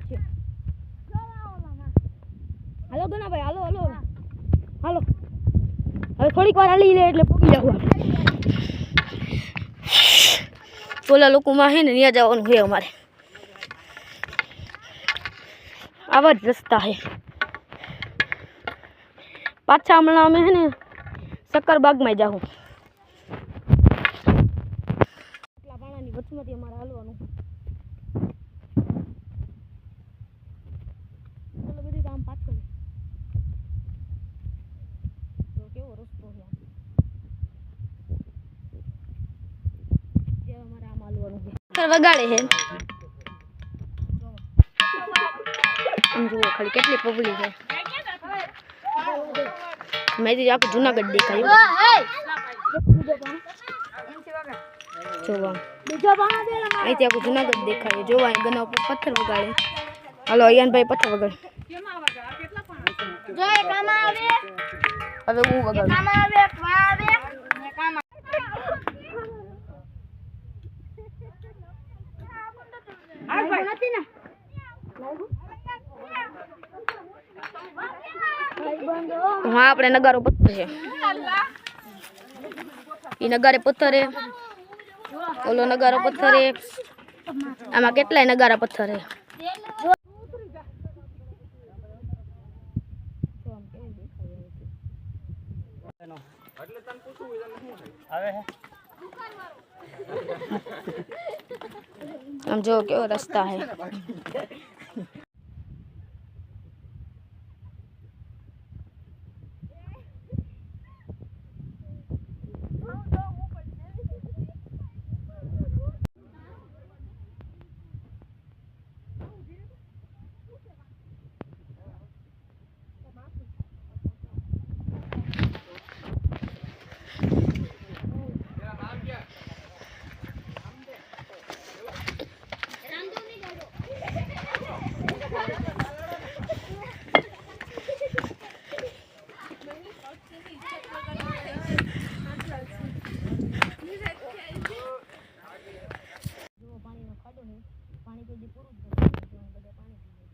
છે. હાલો ગણાભાઈ, હાલો હાલો હાલો. હવે થોડીક વાર હાલી લે એટલે પહોંચી જાવ. ઓલા લોકોમાં હે ને ત્યાં જવાનું છે અમારે. આવા જ રસ્તા છે. પાછા હમણાં અમે હે ને શક્કરબાગમાં જાઉં. એટલા પાણાની વચમાંથી અમારે હાલવાનું. ચલો બધી કામ પાછળ. જો કેવો રસ્તો છે. જે અમારે આમ હાલવાનું છે. વગાડે છે. જુઓ ખાલી કેટલી પબ્લિક છે. મેં આખું જુનાગઢ દેખાયું. અહીંથી આખું જુનાગઢ દેખાયું. જોવા ગના ઉપર પથ્થર વગાડે. હાલો અયાનભાઈ પથ્થર વગાડે. હવે હું વગાડું. હા આપણે નગારો પથ્થર છે. એ નગારે પથ્થર હે. ઓલો નગારો પથ્થર હે. આમાં કેટલાય નગારા પથ્થર હે. આમ જો કેવો રસ્તા હે. પાણી કોઈ દી પૂરું જ નથી. બધા પાણી